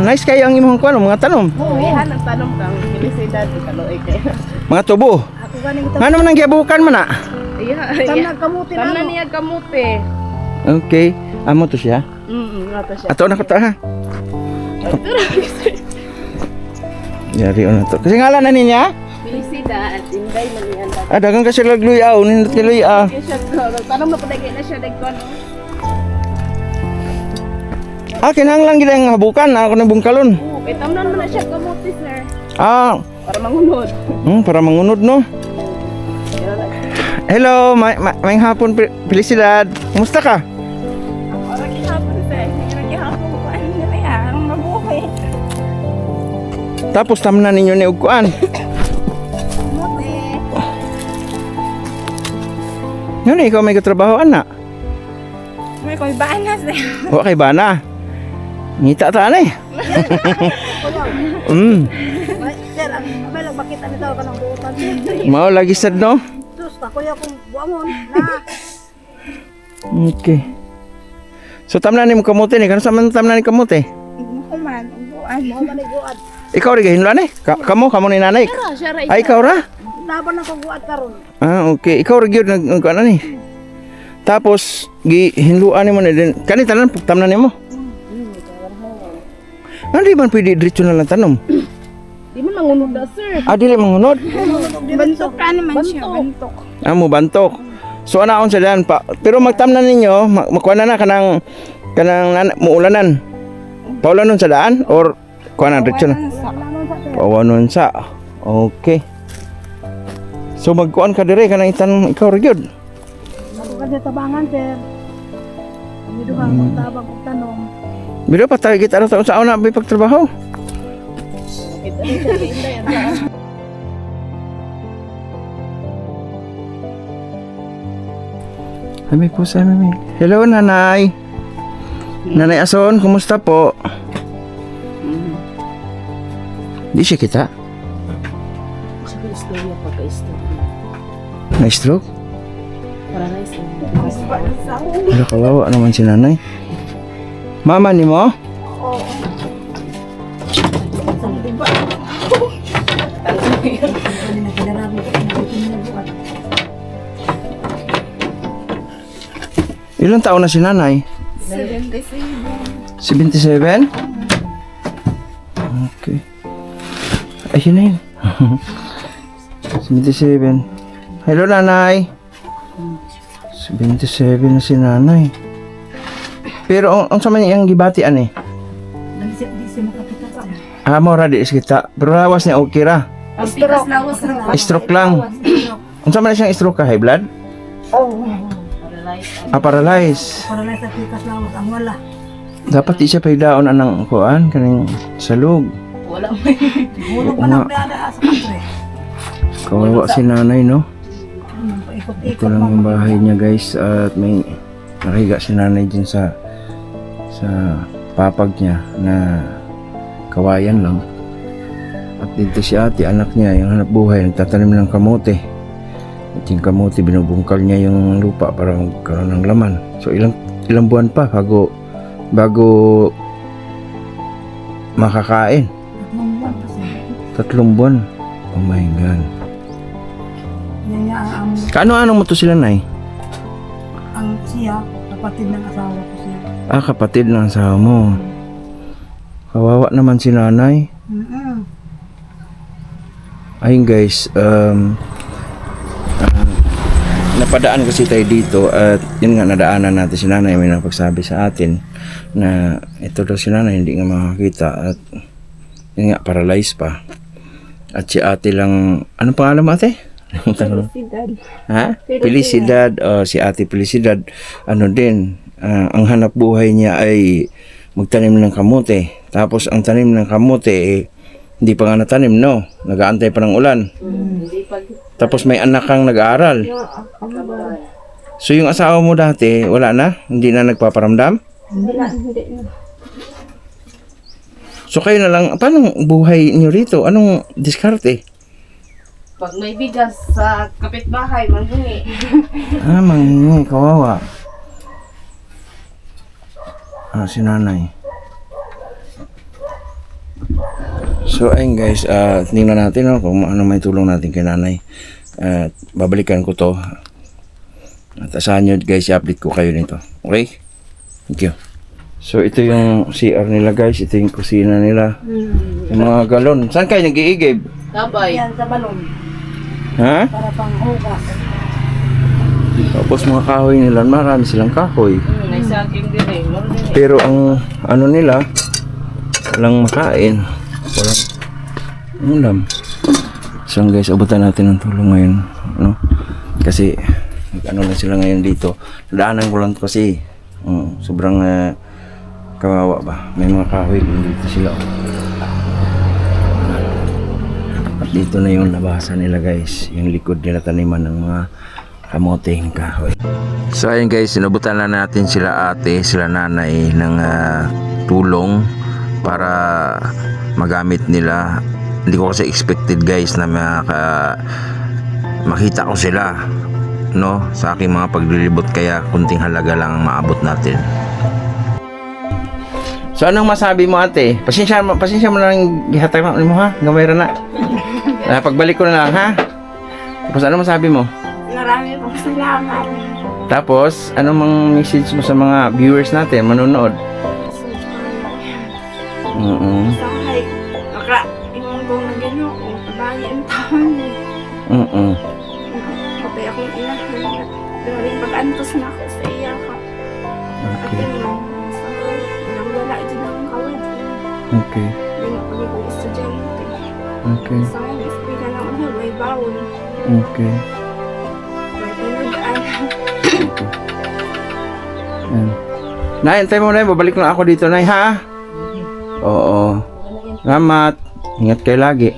Nice kayo ang imong kuan mga tanom. Oo, ihan ang tanom kang felicidad kaloy kay. Mga tubo. Ako ganing ito. Ano man ang giabukan man na? Iya. Kamuti na. Tamna niya kamuti. Okay. Amo to siya. Ngata siya. Ato na ko ta ha. Yari na to. Kasi ngalan na niya? Felicidad, inday man yan. Dagang kasi lagluyaw, nindot kay luya. Kaya siya tanong na padagay na siya dagko no. Kinahanglan gid ang habukan ako ng bungkalon. Oo, kay tamnan man na siya kamuti sir. Para mangunod. Para mangunod no. Hello, may hapon Felicidad. Kumusta ka? Para gihapon sir, gihapon ko ano na ya, ang mabuhay. Tapos tamnan ninyo ni ugkuan. Ngano ikaw may katrabaho ana? May koy banas na. Wa kay bana. Ngita ta ani. Sir, may lang bakit ano daw ka ng buutan. Mao lagi sad no. Sus, kakuya kong buangon na. Okay. So tamnan nimo kamote ni kano sa man tamnan ni kamote? Kuman, ubuan. Mo maniguad. Ikaw ri gahinlan ni? Kamo ni nanay. Siya ra. Ay ikaw ra? Laban ako guad karon. Okay. Ikaw ri gyud nag ano ni? Tapos gihinluan nimo ni din. Kani tanan tamnan nimo? Di man pwede diretso na lang tanom. Di man mangunod na sir. Dili mangunod. Bantok ka naman siya, bantok. Mo bantok. So anaon sa dan pa. Pero magtamnan ninyo, makuha na kanang muulanan. Paulanon sa daan or kuha na diretso na. Paulanon sa. Okay. So magkuan ka dire kanang itan ikaw ra gyud. Ako kasi tabangan, sir. Kami duhang magtabang og tanom. Biro pa tayo kita taon sa una may pagtrabaho. Ito rin siya inday ang Ami po sa mami. Hello nanay. Nanay Ason, kumusta po? Di siya kita? Siya ko istorya pagka-istorya. Na-stroke? Para na istorya. Wala kawawa naman si nanay. Mama ni mo? Ilang taon na si nanay? 77? Okay. Ayun na yun. 77. Hello nanay. 77 na si nanay. Pero ang sama niya ang gibatian eh. Mora di kita. Pero lawas niya okay ra. Stroke lang. Ang sama na siyang stroke ka, high blood? Paralyze. Paralyze sa tikas lawas ang wala. Dapat di siya paidaon anang kuan kaning salug. Wala mo. Hulog pa ng dada sa country. Kawawa si nanay no. Paikot-ikot. Ito lang yung bahay niya guys at may nakahiga si nanay dyan sa papag niya na kawayan lang. At dito si ate, anak niya, yung hanap buhay, nagtatanim ng kamote. At yung kamote, binubungkal niya yung lupa para magkaroon ng laman. So ilang buwan pa bago makakain. 3 buwan. Oh my God. Yan nga ang Kaano-ano mo to sila, nay? siya, kapatid ng asawa ko siya. Kapatid ng asawa mo. Kawawa naman si nanay. Ayun guys, napadaan kasi tayo dito at yun nga nadaanan natin si nanay, may napagsabi sa atin na ito daw si nanay hindi nga makakita at yun nga paralyzed pa. At si ate lang, anong pangalan mo ate? Felicidad. Ha? Felicidad. Si ate Felicidad, ano din, ang hanap buhay niya ay magtanim ng kamote. Tapos ang tanim ng kamote hindi pa nga natanim, no? Nag-aantay pa ng ulan. Tapos may anak kang nag-aaral. So yung asawa mo dati, wala na? Hindi na nagpaparamdam? Hindi na. So kayo na lang, paano buhay niyo rito? Anong diskarte? Pag may bigas sa kapitbahay, manghingi. Manghingi, kawawa. Si nanay. So ayun guys, tingnan natin kung ano may tulong natin kay nanay. At babalikan ko to. At asahan nyo guys, i-update ko kayo nito. Okay? Thank you. So ito yung CR nila guys, ito yung kusina nila. Yung mga galon. Saan kayo nag-iigib? Yan sa balon. Ha? Para pang hugas. Tapos mga kahoy nila, marami silang kahoy. May saging din eh. Meron din eh. Pero ang ano nila, walang makain. Walang ulam. So guys, abutan natin ng tulong ngayon. No? Kasi, ano na sila ngayon dito. Daanan ko lang kasi, sobrang kawawa ba. May mga kahoy dito sila. At dito na yung labasan nila guys. Yung likod nila taniman ng mga kamoteng kahoy. So ayun guys, sinubutan na natin sila ate, sila nanay ng tulong para magamit nila. Hindi ko kasi expected guys na makita ko sila no sa aking mga paglilibot, kaya kunting halaga lang ang maabot natin. So anong masabi mo ate? Pasensya mo lang gihatag mo ha. Gamay ra na. Pagbalik ko na lang ha. Tapos ano masabi mo? Marami pong salamat. Tapos, ano mang message mo sa mga viewers natin, manonood? Sahay, maka, imong kong na gano'n, kung kabayi ang taon. Kapay akong inahan. Pero rin pag-antos na ako sa iya ka. At Okay. yun, sahay, walang wala dyan ang kawad. Okay. Hindi na pag ikong estudyante. Okay. Sahay, ispila na ako na, may bawon. Okay. May panagaan. Yan. Nay, antay mo na, babalik na ako dito, Nay, ha? Oo. Salamat. Ingat kayo lagi.